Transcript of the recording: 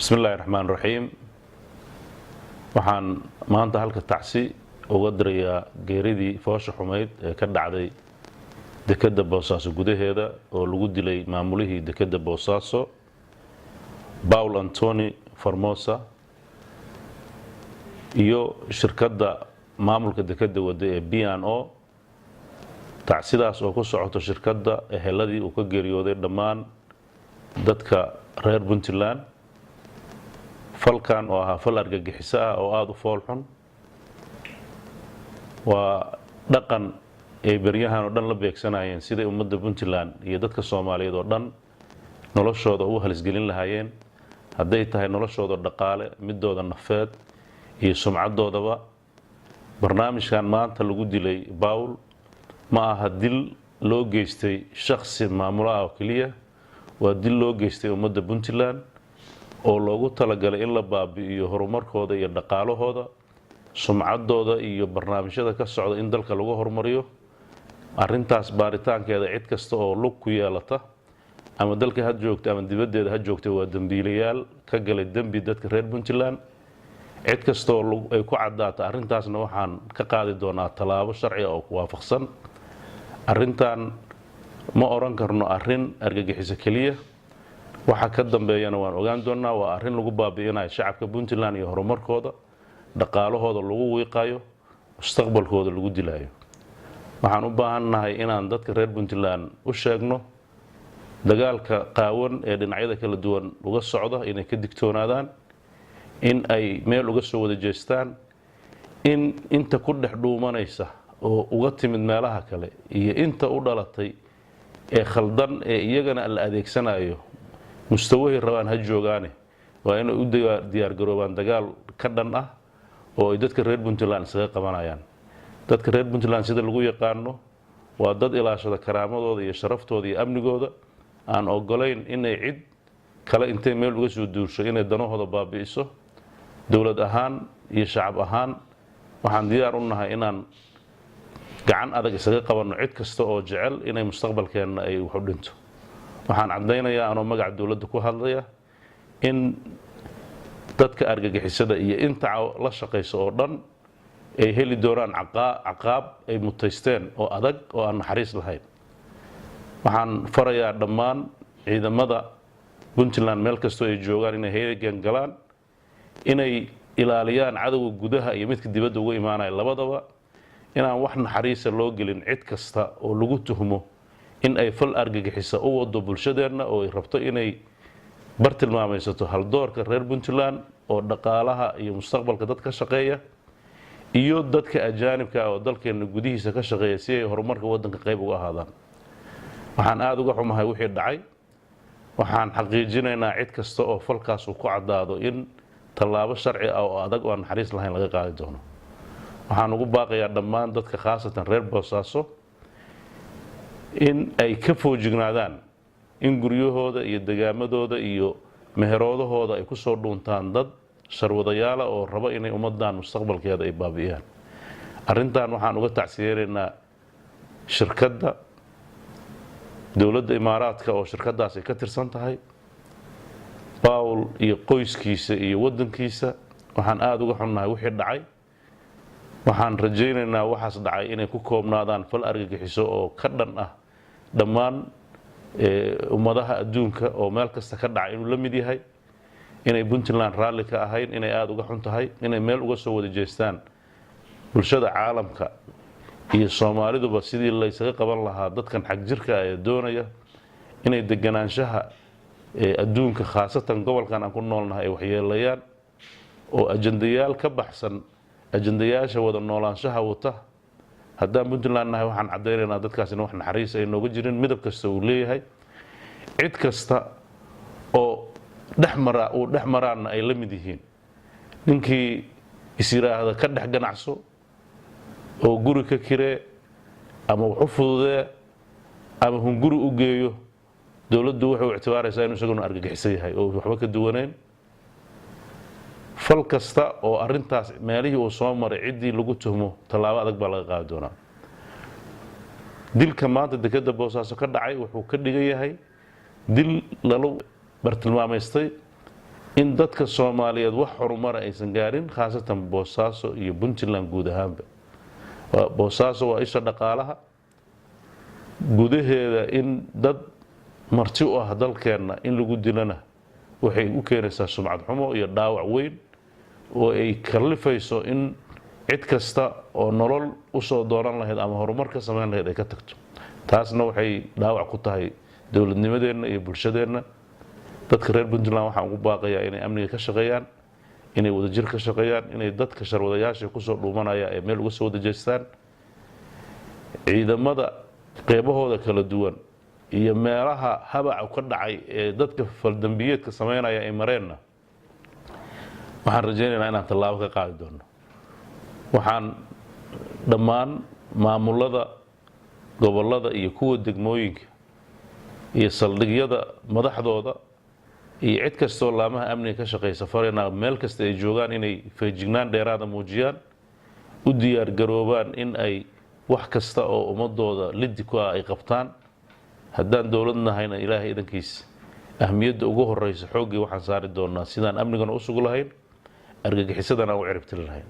بسم الله الرحمن الرحيم waxaan maanta halka tacsi uga dirayaa geeridii foosha xumeyd ee ka dhacday dekedda Boosaaso gudaheeda oo lagu dilay maamulihii dekedda Boosaaso Paul Antoni Formosa iyo shirkadda maamulka dekedda wada ee B&O tacsidaas oo ku socoto shirkadda eheladii uu ka geeriyooday dhammaan dadka reer Puntland falkan oo ahaa fal argagixiso ah oo aad u fool xun waa dhaqan ay baryahan oo dhan la beegsanayeen sidii ummadda Puntland iyo dadka Soomaaliyeed oo dhan noloshooda u halisgelin lahaayeen haday tahay noloshooda dhaqaale midooda nafeed iyo sumcadoodaba barnaamijkan maanta lagu dilay Paul ma aha dil loo geystay shakhsi maamulaha oo kaliya waa dil loo geystay ummadda Puntland oo loogu talagalay in la baabi'iyo horumarkooda iyo dhaqaalahooda sumcadooda iyo barnaamijyada ka socda in dalka lagu horumariyo arintaas baaritaankeeda cid kasta oo lug ku yeelata ama dalka had joogta ama dibaddeeda had joogta waa dambiilayaal ka galay dambi dadka reer Puntland cid kasta oo ay ku cadaata arintaasna waxaan ka qaadi doonaa talaabo sharci ah oo waafaqsan arintan ma oran karno arin argagixiso kaliya waxa ka dambeeyana waan ogaan doonaa waa arin lagu baabi'inayo shacabka Puntland iyo horumarkooda dhaqaalahooda lagu wiiqayo mustaqbalkooda lagu dilayo waxaan u baahanahay inaan dadka reer Puntland u sheegno dagaalka qaawan ee dhinacyada kala duwan uga socda inay ka digtoonaadaan in ay meel uga soo wada jeestaan in inta ku dhex dhuumanaysa oo uga timid meelaha kale iyo inta u dhalatay ee khaldan ee iyagana la adeegsanayo mustawahi rabaan ha joogaane waa inay u diyaar garoobaan dagaal ka dhan ah oo ay dadka reer Puntland isaga qabanayaan dadka reer Puntland sida lagu yaqaano waa dad ilaashada karaamadooda iyo sharaftooda iyo amnigooda aan ogolayn inay cid kale intay meel uga soo duursho inay danahooda baabi'iso dawlad ahaan iyo shacab ahaan waxaan diyaar u nahay inaan gacan adag isaga qabanno cid kasta oo jecel inay mustaqbalkeena ay wax u dhinto waxaan cadeynayaa anoo magac dawladda ku hadlaya in dadka argagixisada iyo inta la shaqeyso oo dhan ay heli doonaan caqaab ay mutaysteen oo adag oo aan naxariis lahayn waxaan farayaa dhammaan ciidamada Puntland meel kasta ay joogaan inay heegan galaan inay ilaaliyaan cadawga gudaha iyo midka dibadda uga imaanaya labadaba inaan wax naxariis loo gelin cid kasta oo lagu tuhmo in ay fal argagixiso u wado bulshadeena oo ay rabto inay bartilmaamaysato haldoorka reer Puntland oo dhaqaalaha iyo mustaqbalka dadka ka shaqeeya iyo dadka ajaanibka oo dalkeena gudihiisa ka shaqeeya si ay horumarka wadanka qayb uga ahaadaan waxaan aad uga xumahay wixii dhacay waxaan xaqiijinaynaa cid kasta oo falkaas ku cadaado in talaabo sharci ah oo adag oo naxariis lahayn laga qaadi doono waxaan ugu baaqayaa dhammaan dadka khaasatan reer Boosaaso in ay ka foojignaadaan in guryahooda iyo dagaamadooda iyo meheroodahooda ay ku soo dhuuntaan dad sharwadayaal oo raba inay ummadan mustaqbalkeeda ay baabi'iyaan arintan waxaan uga tacsiyeynaa shirkadda dawladda Imaaraadka oo shirkadaas ay ka tirsan tahay Paul iyo qoyskiisa iyo wadankiisa waxaan aad uga xunnahay wixii dhacay waxaan rajaynaynaa waxaas dhacay inay ku koobnaadaan fal argagixiso oo ka dhan ah dhammaan ummadaha adduunka oo meel kasta ka dhacay inuu la mid yahay inay Puntland raalli ka ahayn inay aad uga xun tahay inay meel uga soo wada jeestaan bulshada caalamka iyo Soomaaliduba sidii la isaga qaban lahaa dadkan xaq jirka ah ee doonaya inay deganaanshaha adduunka khaasatan gobolkan aan ku noolnahay ay waxyeelayaan oo ajandayaal ka baxsan ajandayaasha wada noolaanshaha wata haddaan Puntland nahay waxaan cadeynaynaa dadkaas in wax naxariis ay nooga jirin midab kasta uu leeyahay cid kasta oo dhexmaraana ay la mid yihiin ninkii isiraahda ka dhex ganacso oo guri ka kiree ama wax u fududee ama hunguri u geeyo dawladdu waxay u ictibaaraysaa inuu isaguna argagixisan yahay oo waxba ka duwanayn fal kasta oo arintaas meelihii uu soo maray cidii lagu tuhmo talaabo adag baa laga qaadi doonaa dilka maanta dekedda Boosaaso ka dhacay wuxuu ka dhigan yahay dil lalo bartilmaameystay in dadka Soomaaliyeed wax horumar aysan gaarin khaasatan Boosaaso iyo Puntland guud ahaanba. Boosaaso waa isha dhaqaalaha gudaheeda in dad marti u ah dalkeena in lagu dilana waxay u keenaysaa sumcad xumo iyo dhaawac weyn oo ay kalifayso in cid kasta oo nolol u soo dooran lahayd ama horumar ka sameyn lahayd ay ka tagto. taasna waxay dhaawac ku tahay dawladnimadeena iyo bulshadeena. dadka reer Puntland waxaan ugu baaqayaa inay amniga ka shaqeeyaan, inay wadajir ka shaqeeyaan, inay dadka sharwadayaasha ku soo dhuumanaya ee meel uga soo wada jeestaan. ciidamada qeybahooda kala duwan iyo meelaha habaca ka dhacay ee dadka faldambiyeedka sameynaya ay mareenna waxaan rajaynaynaa inaan tallaabo ka qaadi doono. waxaan dhammaan maamulada gobolada iyo kuwa degmooyinka iyo saldhigyada madaxdooda iyo cid kastoo laamaha amniga ka shaqeysa faraynaa meel kasta ay joogaan inay feejignaan dheeraada muujiyaan, u diyaar garoobaan in ay wax kasta oo ummadooda liddi ku ah ay qabtaan. haddaan dowlad nahayna ilaahay idankiisa ahmiyadda ugu horeysa xooggii waxaan saari doonaa sidaan amnigana u sugi lahayn, argagixisadana u ciribtiri lahayn.